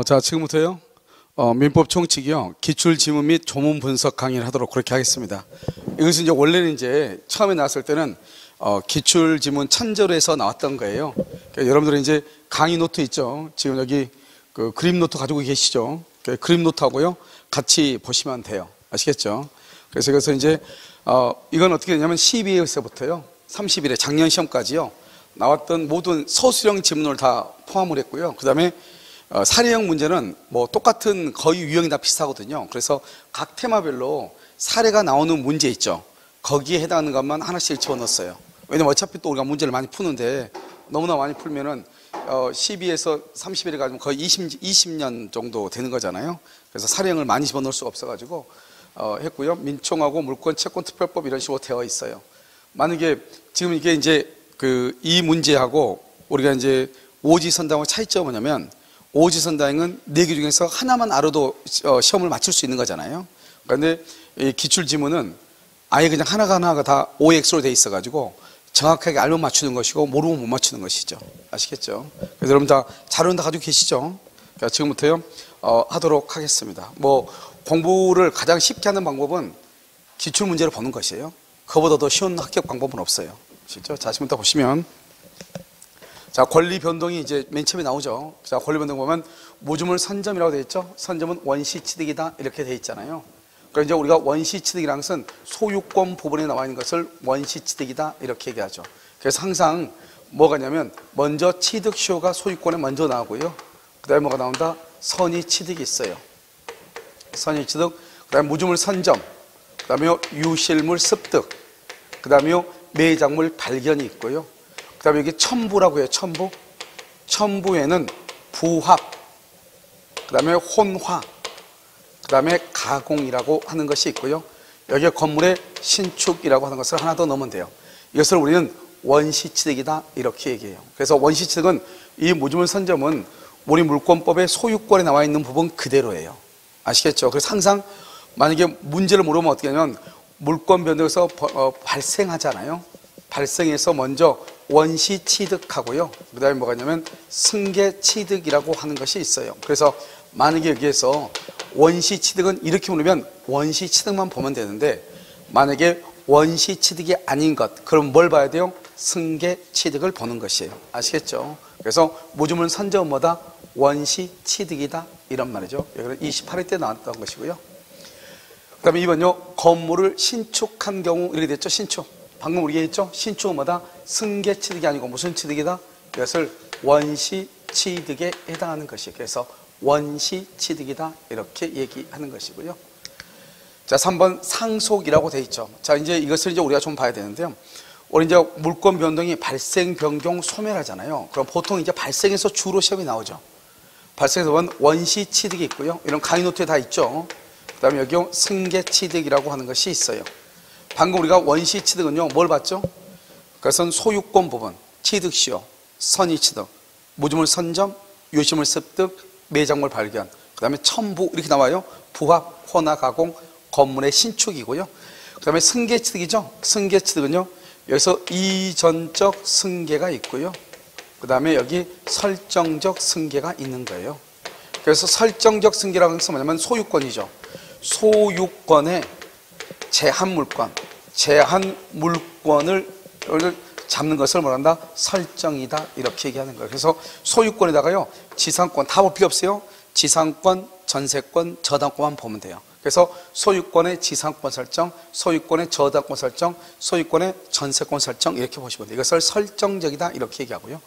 자, 지금부터요. 민법 총칙이요. 기출 지문 및 조문 분석 강의를 하도록 그렇게 하겠습니다. 이것은 이제 원래는 이제 처음에 나왔을 때는 기출 지문 천절에서 나왔던 거예요. 그러니까 여러분들은 이제 강의 노트 있죠. 지금 여기 그 그림 노트 가지고 계시죠. 그림 노트하고요. 같이 보시면 돼요. 아시겠죠? 그래서 이것은 이제 이건 어떻게 되냐면 12회에서부터요. 30일에 작년 시험까지요. 나왔던 모든 서술형 지문을 다 포함을 했고요. 그 다음에 사례형 문제는 뭐 똑같은 거의 유형이 다 비슷하거든요. 그래서 각 테마별로 사례가 나오는 문제 있죠. 거기에 해당하는 것만 하나씩 집어넣었어요. 왜냐면 어차피 또 우리가 문제를 많이 푸는데 너무나 많이 풀면은 12에서 30일에 가지고 거의 20년 정도 되는 거잖아요. 그래서 사례형을 많이 집어넣을 수가 없어가지고 했고요. 민총하고 물권, 채권, 특별법 이런 식으로 되어 있어요. 만약에 지금 이게 이제 이 문제하고 우리가 이제 오지선다하고 차이점은 뭐냐면 오지선다행은 4개 중에서 하나만 알아도 시험을 맞출 수 있는 거잖아요. 그런데 이 기출지문은 아예 그냥 하나가 다 OX로 돼 있어가지고 정확하게 알면 맞추는 것이고 모르면 못 맞추는 것이죠. 아시겠죠? 그래서 여러분 다 자료는 다 가지고 계시죠? 그러니까 지금부터요 하도록 하겠습니다. 뭐 공부를 가장 쉽게 하는 방법은 기출문제를 보는 것이에요. 그거보다 더 쉬운 합격 방법은 없어요. 아시죠? 자, 지금부터 보시면 자, 권리 변동이 이제 맨 처음에 나오죠. 자, 권리 변동 보면 모주물 선점이라고 되어 있죠. 선점은 원시 취득이다 이렇게 되어 있잖아요. 그러니까 이제 우리가 원시 취득이라는 것은 소유권 부분에 나와 있는 것을 원시 취득이다 이렇게 얘기하죠. 그래서 항상 뭐가 냐면 먼저 취득시효가 소유권에 먼저 나오고요. 그 다음에 뭐가 나온다? 선의 취득이 있어요. 선의 취득, 그 다음에 모주물 선점, 그 다음에 유실물 습득, 그 다음에 매장물 발견이 있고요. 그 다음에 여기 첨부라고 해요. 첨부. 첨부에는 부합, 그 다음에 혼화, 그 다음에 가공이라고 하는 것이 있고요. 여기에 건물의 신축이라고 하는 것을 하나 더 넣으면 돼요. 이것을 우리는 원시취득이다 이렇게 얘기해요. 그래서 원시취득은 이 모주물 선점은 우리 물권법의 소유권에 나와 있는 부분 그대로예요. 아시겠죠? 그래서 항상 만약에 문제를 물으면 어떻게 하냐면 물권 변동에서 발생하잖아요. 발생해서 먼저 원시 취득하고요. 그 다음에 뭐가 있냐면 승계 취득이라고 하는 것이 있어요. 그래서 만약에 여기에서 원시 취득은 이렇게 물으면 원시 취득만 보면 되는데 만약에 원시 취득이 아닌 것, 그럼 뭘 봐야 돼요? 승계 취득을 보는 것이에요. 아시겠죠? 그래서 모주물 선점은 뭐다? 원시 취득이다 이런 말이죠. 여기는 28회 때 나왔던 것이고요. 그 다음에 2번요. 건물을 신축한 경우 이렇게 됐죠. 신축. 방금 우리가 했죠? 신축은 뭐다? 승계 취득이 아니고 무슨 취득이다? 이것을 원시 취득에 해당하는 것이에요. 그래서 원시 취득이다 이렇게 얘기하는 것이고요. 자, 3번 상속이라고 돼 있죠. 자, 이제 이것을 이제 우리가 좀 봐야 되는데요. 우리 이제 물권 변동이 발생, 변경, 소멸하잖아요. 그럼 보통 이제 발생에서 주로 시험이 나오죠. 발생에서 보면 원시 취득이 있고요. 이런 강의 노트에 다 있죠. 그 다음에 여기 승계 취득이라고 하는 것이 있어요. 방금 우리가 원시 취득은요, 뭘 봤죠? 그것은 소유권 부분, 취득시효, 선의 취득, 모주물 선점, 유실물 습득, 매장물 발견, 그 다음에 첨부 이렇게 나와요. 부합, 혼화, 가공, 건물의 신축이고요. 그 다음에 승계 취득이죠. 승계 취득은요, 여기서 이전적 승계가 있고요. 그 다음에 여기 설정적 승계가 있는 거예요. 그래서 설정적 승계라는 것은 뭐냐면 소유권이죠. 소유권의 제한물권, 제한물권을 잡는 것을 뭐란다? 설정이다 이렇게 얘기하는 거예요. 그래서 소유권에다가요 지상권 다 볼 필요 없어요. 지상권, 전세권, 저당권만 보면 돼요. 그래서 소유권의 지상권 설정, 소유권의 저당권 설정, 소유권의 전세권 설정 이렇게 보시면 돼요. 이것을 설정적이다 이렇게 얘기하고요.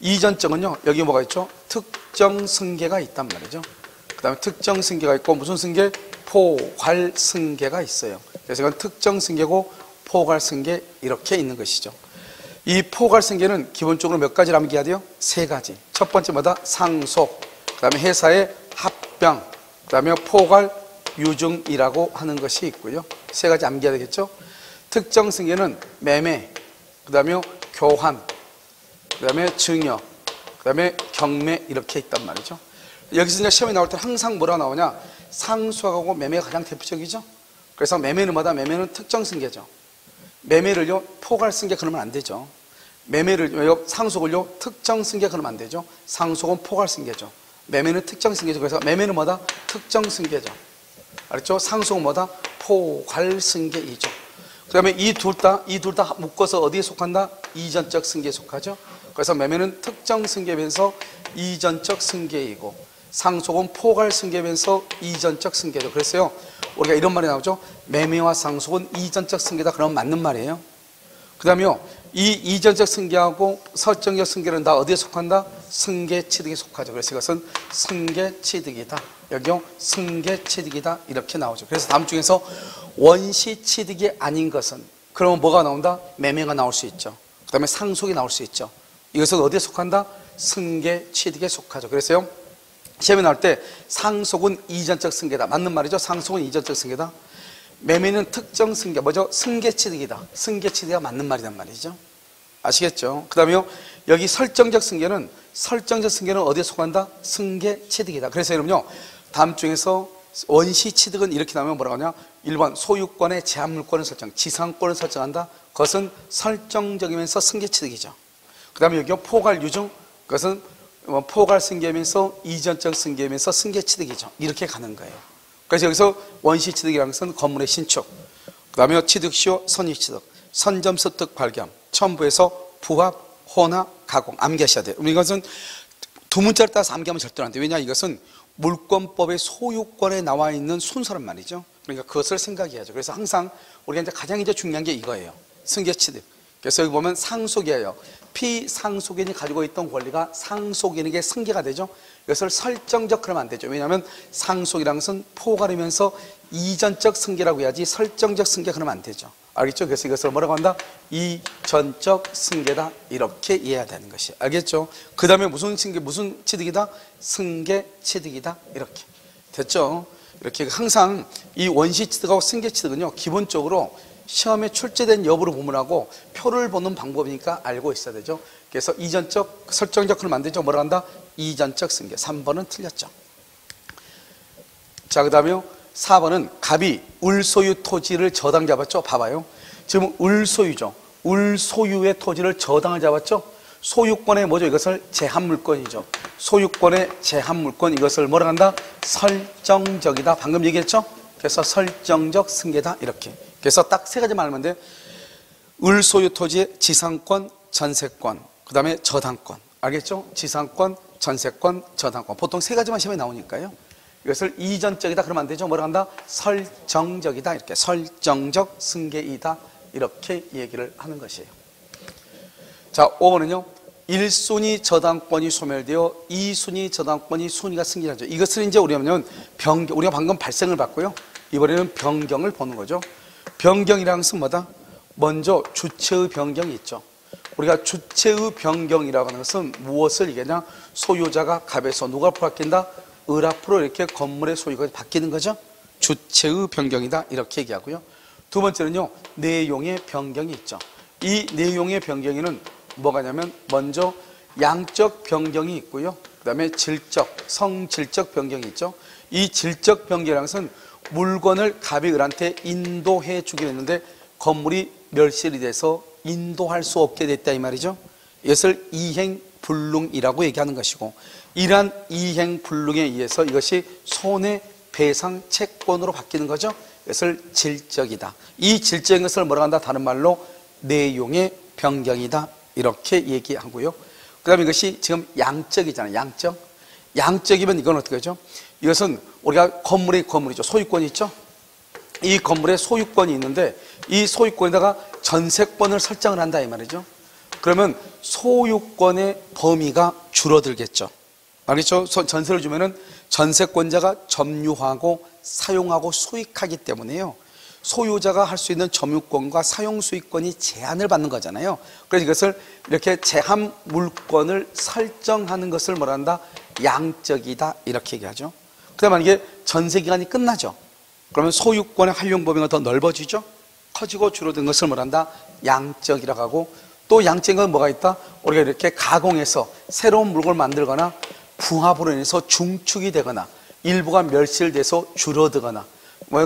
이전적은요 여기 뭐가 있죠? 특정 승계가 있단 말이죠. 그 다음에 특정 승계가 있고 무슨 승계? 포괄 승계가 있어요. 그래서 이건 특정 승계고 포괄 승계 이렇게 있는 것이죠. 이 포괄 승계는 기본적으로 몇 가지를 암기해야 돼요? 3가지. 첫 번째마다 상속, 그 다음에 회사의 합병, 그 다음에 포괄 유증이라고 하는 것이 있고요. 3가지 암기해야 되겠죠? 특정 승계는 매매, 그 다음에 교환, 그 다음에 증여, 그 다음에 경매 이렇게 있단 말이죠. 여기서 이제 시험에 나올 때 항상 뭐라 나오냐? 상속하고 매매가 가장 대표적이죠. 그래서 매매는 뭐다? 매매는 특정 승계죠. 매매를요 포괄 승계 그러면 안 되죠. 매매를 상속을요 특정 승계 그러면 안 되죠. 상속은 포괄 승계죠. 매매는 특정 승계죠. 그래서 매매는 뭐다? 특정 승계죠. 알았죠? 상속은 뭐다? 포괄 승계이죠. 그 다음에 이 둘 다 묶어서 어디에 속한다? 이전적 승계에 속하죠. 그래서 매매는 특정 승계면서 이전적 승계이고, 상속은 포괄 승계면서 이전적 승계죠. 그래서요, 우리가 이런 말이 나오죠. 매매와 상속은 이전적 승계다. 그러면 맞는 말이에요. 그 다음에요, 이 이전적 승계하고 설정적 승계는 다 어디에 속한다? 승계취득에 속하죠. 그래서 이것은 승계취득이다. 여기요, 승계취득이다. 이렇게 나오죠. 그래서 다음 중에서 원시취득이 아닌 것은, 그러면 뭐가 나온다? 매매가 나올 수 있죠. 그 다음에 상속이 나올 수 있죠. 이것은 어디에 속한다? 승계취득에 속하죠. 그래서요, 시험에 나올 때 상속은 이전적 승계다. 맞는 말이죠. 상속은 이전적 승계다. 매매는 특정 승계, 뭐죠? 승계취득이다. 승계취득이 맞는 말이란 말이죠. 아시겠죠? 그 다음에요, 여기 설정적 승계는 어디에 속한다? 승계취득이다. 그래서 여러분요, 다음 중에서 원시취득은 이렇게 나오면 뭐라고 하냐? 1번 소유권의 제한물권을 설정, 지상권을 설정한다. 그것은 설정적이면서 승계취득이죠. 그 다음에 여기요, 포괄유증, 그것은 포괄 승계면서 이전적 승계면서 승계취득이죠. 이렇게 가는 거예요. 그래서 여기서 원시취득이라는 것은 건물의 신축, 그 다음에 취득시효, 선입취득, 선점습득 발견, 첨부해서 부합, 혼합, 가공, 암기하셔야 돼요. 이것은 두 문자를 따라서 암기하면 절대로 안 돼요. 왜냐, 이것은 물권법의 소유권에 나와 있는 순서란 말이죠. 그러니까 그것을 생각해야죠. 그래서 항상 우리가 이제 가장 중요한 게 이거예요. 승계취득. 그래서 여기 보면 상속이에요. 피상속인이 가지고 있던 권리가 상속인에게 승계가 되죠. 이것을 설정적 그러면 안 되죠. 왜냐하면 상속이라는 것은 포괄이면서 이전적 승계라고 해야지 설정적 승계 그러면 안 되죠. 알겠죠? 그래서 이것을 뭐라고 한다? 이전적 승계다. 이렇게 이해해야 되는 것이. 알겠죠? 그 다음에 무슨 승계, 무슨 취득이다? 승계취득이다. 이렇게. 됐죠? 이렇게 항상 이 원시취득하고 승계취득은요, 기본적으로 시험에 출제된 여부를 보문하고 표를 보는 방법이니까 알고 있어야 되죠. 그래서 이전적, 설정적 그러면 안 되죠. 뭐라고 한다? 이전적 승계. 3번은 틀렸죠. 자, 그 다음에요, 4번은 갑이 울소유 토지를 저당 잡았죠. 봐봐요. 지금 울소유죠. 울소유의 토지를 저당을 잡았죠. 소유권의 뭐죠? 이것을 제한물권이죠. 소유권의 제한물권, 이것을 뭐라고 한다? 설정적이다. 방금 얘기했죠? 그래서 설정적 승계다. 이렇게. 그래서 딱 세 가지만 알면 돼. 울소유 토지의 지상권, 전세권, 그 다음에 저당권. 알겠죠? 지상권, 전세권, 저당권. 보통 세 가지만 시험에 나오니까요. 이것을 이전적이다 그러면 안 되죠. 뭐라고 한다? 설정적이다. 이렇게 설정적 승계이다. 이렇게 얘기를 하는 것이에요. 자, 5번은요. 1순위 저당권이 소멸되어 2순위 저당권이 순위가 승계하죠. 이것을 이제 우리가 방금 발생을 봤고요. 이번에는 변경을 보는 거죠. 변경이라는 것은 뭐다? 먼저 주체의 변경이 있죠. 우리가 주체의 변경이라고 하는 것은 무엇을 얘기하냐? 소유자가 갑에서 누가 앞으로 바뀐다? 을 앞으로 이렇게 건물의 소유가 바뀌는 거죠. 주체의 변경이다. 이렇게 얘기하고요. 두 번째는요, 내용의 변경이 있죠. 이 내용의 변경에는 뭐가냐면 먼저 양적 변경이 있고요. 그 다음에 질적, 성질적 변경이 있죠. 이 질적 변경이라는 것은 물건을 갑이 을한테 인도해 주기로 했는데 건물이 멸실이 돼서 인도할 수 없게 됐다 이 말이죠. 이것을 이행불능이라고 얘기하는 것이고, 이러한 이행불능에 의해서 이것이 손해배상 채권으로 바뀌는 거죠. 이것을 질적이다. 이 질적인 것을 뭐라고 한다? 다른 말로 내용의 변경이다. 이렇게 얘기하고요. 그 다음에 이것이 지금 양적이잖아요. 양적. 양적이면 이건 어떻게 하죠? 이것은 우리가 건물이죠. 소유권이 있죠. 이 건물에 소유권이 있는데 이 소유권에다가 전세권을 설정을 한다 이 말이죠. 그러면 소유권의 범위가 줄어들겠죠. 알겠죠? 전세를 주면은 전세권자가 점유하고 사용하고 수익하기 때문에요. 소유자가 할 수 있는 점유권과 사용 수익권이 제한을 받는 거잖아요. 그래서 이것을 이렇게 제한 물권을 설정하는 것을 뭐라 한다? 양적이다. 이렇게 얘기하죠. 그다음에 만약에 전세 기간이 끝나죠. 그러면 소유권의 활용 범위가 더 넓어지죠. 커지고 줄어든 것을 뭐라 한다? 양적이라고 하고, 또 양적인 건 뭐가 있다? 우리가 이렇게 가공해서 새로운 물건을 만들거나 부합으로 인해서 중축이 되거나 일부가 멸실돼서 줄어들거나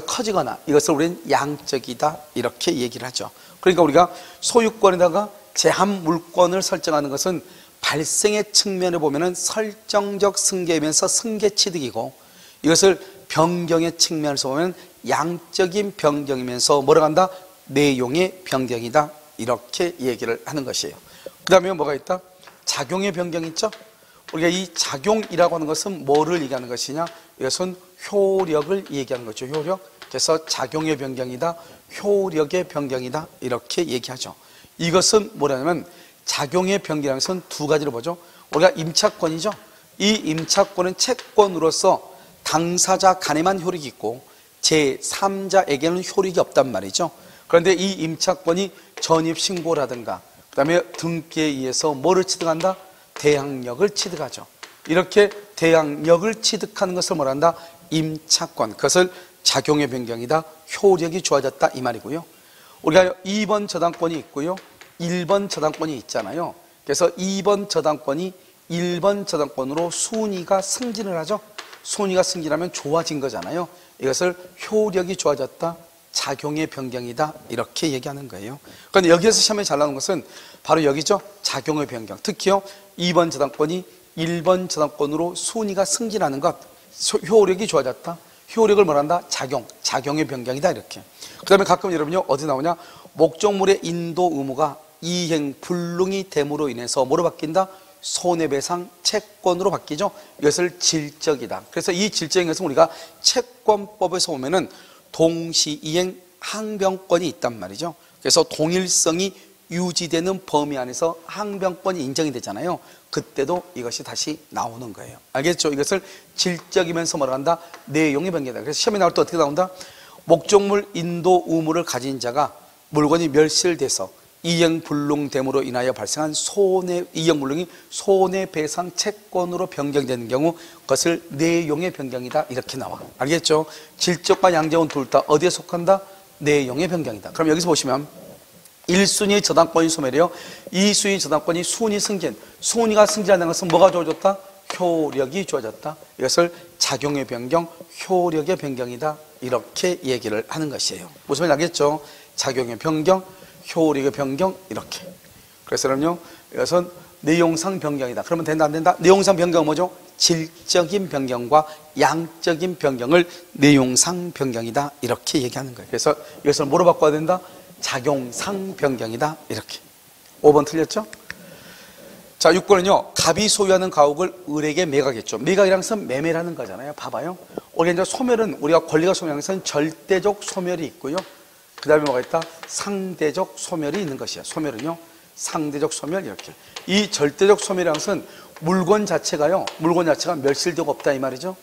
커지거나, 이것을 우리는 양적이다 이렇게 얘기를 하죠. 그러니까 우리가 소유권에다가 제한 물권을 설정하는 것은 발생의 측면에 보면은 설정적 승계이면서 승계 취득이고, 이것을 변경의 측면에서 보면 양적인 변경이면서 뭐라고 한다? 내용의 변경이다. 이렇게 얘기를 하는 것이에요. 그 다음에 뭐가 있다? 작용의 변경이 있죠. 우리가 이 작용이라고 하는 것은 뭐를 얘기하는 것이냐? 이것은 효력을 얘기하는 거죠. 효력. 그래서 작용의 변경이다, 효력의 변경이다, 이렇게 얘기하죠. 이것은 뭐냐면 작용의 변경이라는 것은 두 가지로 보죠. 우리가 임차권이죠. 이 임차권은 채권으로서 당사자 간에만 효력이 있고 제3자에게는 효력이 없단 말이죠. 그런데 이 임차권이 전입신고라든가 그 다음에 등기에 의해서 뭐를 취득한다? 대항력을 취득하죠. 이렇게 대항력을 취득하는 것을 뭐라 한다? 임차권. 그것을 작용의 변경이다, 효력이 좋아졌다, 이 말이고요. 우리가 2번 저당권이 있고요, 1번 저당권이 있잖아요. 그래서 2번 저당권이 1번 저당권으로 순위가 승진을 하죠. 순위가 승진하면 좋아진 거잖아요. 이것을 효력이 좋아졌다, 작용의 변경이다, 이렇게 얘기하는 거예요. 그런데 여기에서 시험에 잘 나오는 것은 바로 여기죠. 작용의 변경. 특히요 2번 저당권이 1번 저당권으로 순위가 승진하는 것, 효력이 좋아졌다, 효력을 뭐란다? 작용의 변경이다, 이렇게. 그 다음에 가끔 여러분요 어디 나오냐? 목적물의 인도 의무가 이행 불능이 됨으로 인해서 뭐로 바뀐다? 손해배상 채권으로 바뀌죠. 이것을 질적이다. 그래서 이 질적인 것은 우리가 채권법에서 보면은 동시이행 항변권이 있단 말이죠. 그래서 동일성이 유지되는 범위 안에서 항변권이 인정이 되잖아요. 그때도 이것이 다시 나오는 거예요. 알겠죠? 이것을 질적이면서 뭐라 한다? 내용의 변경이다. 그래서 시험에 나올 때 어떻게 나온다? 목적물 인도 의무를 가진 자가 물건이 멸실돼서 이행불능됨으로 인하여 발생한 이행불능이 손해배상 채권으로 변경되는 경우 그것을 내용의 변경이다, 이렇게 나와. 알겠죠? 질적과 양적은 둘 다 어디에 속한다? 내용의 변경이다. 그럼 여기서 보시면 1순위 저당권이 소멸이요, 2순위 저당권이 순위 승진. 순위가 승진하는 것은 뭐가 좋아졌다? 효력이 좋아졌다. 이것을 작용의 변경, 효력의 변경이다, 이렇게 얘기를 하는 것이에요. 무슨 말인지 알겠죠? 작용의 변경, 효력의 변경, 이렇게. 그래서 그럼요, 이것은 내용상 변경이다. 그러면 된다, 안 된다? 내용상 변경은 뭐죠? 질적인 변경과 양적인 변경을 내용상 변경이다, 이렇게 얘기하는 거예요. 그래서 이것을 뭐로 바꿔야 된다? 작용상 변경이다, 이렇게. 5번 틀렸죠? 자, 6번은요, 갑이 소유하는 가옥을 을에게 매각했죠. 매각이라는 것은 매매라는 거잖아요. 봐봐요. 우리가 이제 소멸은, 우리가 권리가 소멸하는 것은 절대적 소멸이 있고요, 그 다음에 뭐가 있다? 상대적 소멸이 있는 것이야. 소멸은요, 상대적 소멸, 이렇게. 이 절대적 소멸이라는 것은 물건 자체가 멸실되고 없다, 이 말이죠.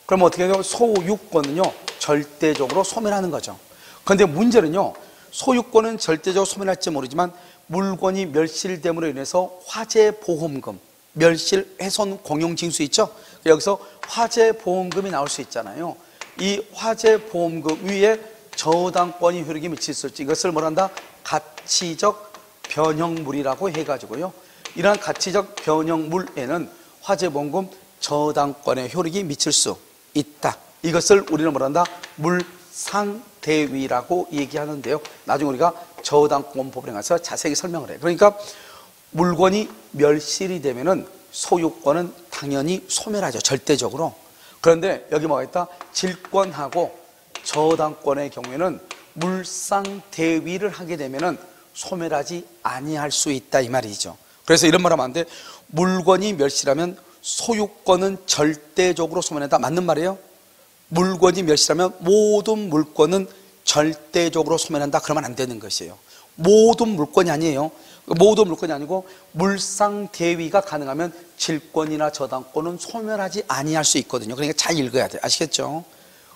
그럼 어떻게 해요? 소유권은요, 절대적으로 소멸하는 거죠. 그런데 문제는요, 소유권은 절대적으로 소멸할지 모르지만 물건이 멸실됨으로 인해서 화재보험금, 멸실훼손 공용징수 있죠? 여기서 화재보험금이 나올 수 있잖아요. 이 화재보험금 위에 저당권이 효력이 미칠 수 있을지, 이것을 뭐란다? 가치적 변형물이라고 해가지고요, 이러한 가치적 변형물에는 화재보험금 저당권의 효력이 미칠 수 있다. 이것을 우리는 뭐란다? 물상대위라고 얘기하는데요, 나중에 우리가 저당권법에 가서 자세히 설명을 해요. 그러니까 물건이 멸실이 되면은 소유권은 당연히 소멸하죠, 절대적으로. 그런데 여기 뭐가 있다? 질권하고 저당권의 경우에는 물상대위를 하게 되면은 소멸하지 아니할 수 있다, 이 말이죠. 그래서 이런 말 하면 안 돼. 물건이 멸실하면 소유권은 절대적으로 소멸한다, 맞는 말이에요? 물건이 멸실하면 모든 물건은 절대적으로 소멸한다, 그러면 안 되는 것이에요. 모든 물건이 아니에요. 모든 물건이 아니고 물상대위가 가능하면 질권이나 저당권은 소멸하지 아니할 수 있거든요. 그러니까 잘 읽어야 돼요. 아시겠죠?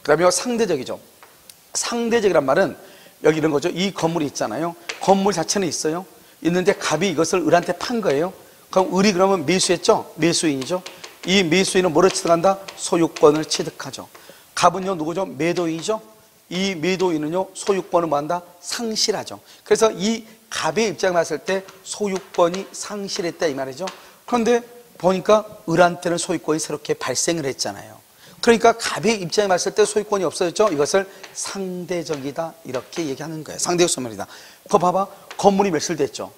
그 다음에 상대적이죠. 상대적이란 말은 여기 이런 거죠. 이 건물이 있잖아요. 건물 자체는 있어요. 있는데 갑이 이것을 을한테 판 거예요. 그럼 을이 그러면 매수했죠? 매수인이죠. 이 매수인은 뭐를 취득한다? 소유권을 취득하죠. 갑은요, 누구죠? 매도인이죠. 이 매도인은요, 소유권을 뭐 한다? 상실하죠. 그래서 이 갑의 입장에 봤을 때 소유권이 상실했다, 이 말이죠. 그런데 보니까 을한테는 소유권이 새롭게 발생을 했잖아요. 그러니까 갑의 입장에 봤을 때 소유권이 없어졌죠. 이것을 상대적이다, 이렇게 얘기하는 거예요. 상대적 소멸이다. 그거 봐봐. 건물이 멸실됐죠.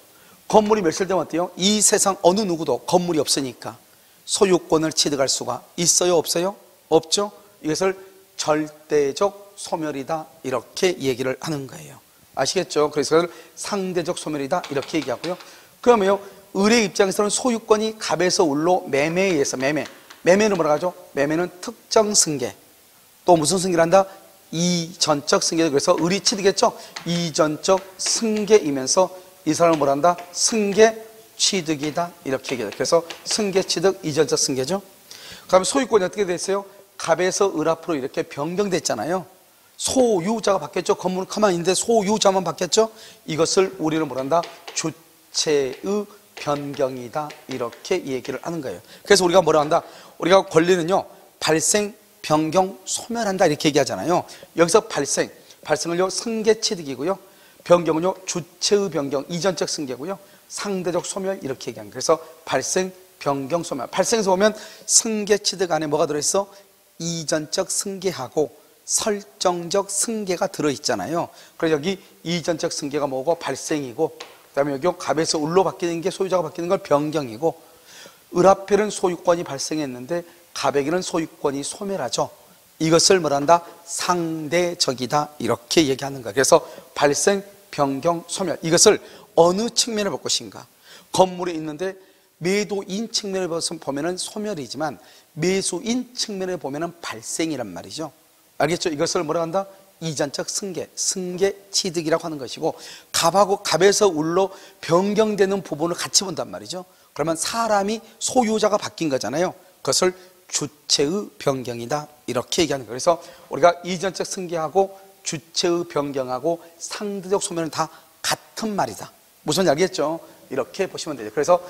건물이 멸실되면 어때요? 이 세상 어느 누구도 건물이 없으니까 소유권을 취득할 수가 있어요, 없어요? 없죠? 이것을 절대적 소멸이다 이렇게 얘기를 하는 거예요. 아시겠죠? 그래서 그걸 상대적 소멸이다 이렇게 얘기하고요. 그러면요, 을의 입장에서는 소유권이 갑에서 을로 매매에 의해서 매매는 뭐라고 하죠? 매매는 특정 승계, 또 무슨 승계를 한다? 이전적 승계. 그래서 을이 취득했죠? 이전적 승계이면서 이 사람은 뭘 한다? 승계 취득이다 이렇게 얘기해요. 그래서 승계 취득 이전적 승계죠. 그럼 소유권이 어떻게 됐어요? 갑에서 을 앞으로 이렇게 변경됐잖아요. 소유자가 바뀌었죠. 건물은 가만히 있는데 소유자만 바뀌었죠. 이것을 우리는 뭘 한다? 주체의 변경이다 이렇게 얘기를 하는 거예요. 그래서 우리가 뭐라 한다? 우리가 권리는요, 발생, 변경, 소멸한다 이렇게 얘기하잖아요. 여기서 발생을요 승계 취득이고요, 변경은요 주체의 변경, 이전적 승계고요, 상대적 소멸 이렇게 얘기합니다. 그래서 발생, 변경, 소멸. 발생에서 보면 승계 취득 안에 뭐가 들어있어? 이전적 승계하고 설정적 승계가 들어있잖아요. 그래서 여기 이전적 승계가 뭐고? 발생이고, 그 다음에 여기 갑에서 을로 바뀌는 게, 소유자가 바뀌는 걸 변경이고, 을 앞에는 소유권이 발생했는데 갑에게는 소유권이 소멸하죠. 이것을 뭐란다? 상대적이다 이렇게 얘기하는 거예요. 그래서 발생, 변경, 소멸, 이것을 어느 측면을 볼 것인가? 건물이 있는데 매도인 측면을 보면 소멸이지만 매수인 측면을 보면 발생이란 말이죠. 알겠죠? 이것을 뭐라고 한다? 이전적 승계, 승계 취득이라고 하는 것이고, 갑하고 갑에서 을로 변경되는 부분을 같이 본단 말이죠. 그러면 사람이 소유자가 바뀐 거잖아요. 그것을 주체의 변경이다 이렇게 얘기하는 거예요. 그래서 우리가 이전적 승계하고 주체의 변경하고 상대적 소멸은 다 같은 말이다. 무슨 알겠죠? 이렇게 보시면 되죠. 그래서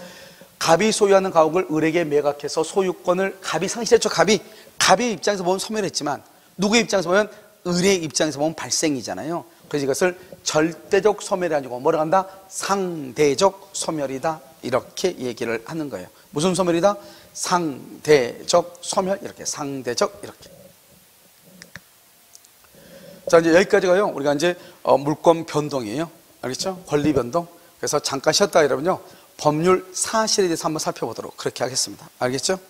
갑이 소유하는 가옥을 을에게 매각해서 소유권을 갑이 상실했죠. 갑의 입장에서 보면 소멸했지만 누구의 입장에서 보면? 을의 입장에서 보면 발생이잖아요. 그래서 이것을 절대적 소멸이 아니고 뭐라고 한다? 상대적 소멸이다 이렇게 얘기를 하는 거예요. 무슨 소멸이다? 상대적 소멸. 이렇게 상대적 이렇게. 자, 이제 여기까지가요 우리가 이제 물권 변동이에요. 알겠죠? 권리 변동. 그래서 잠깐 쉬었다 이러면요 법률 사실에 대해서 한번 살펴보도록 그렇게 하겠습니다. 알겠죠?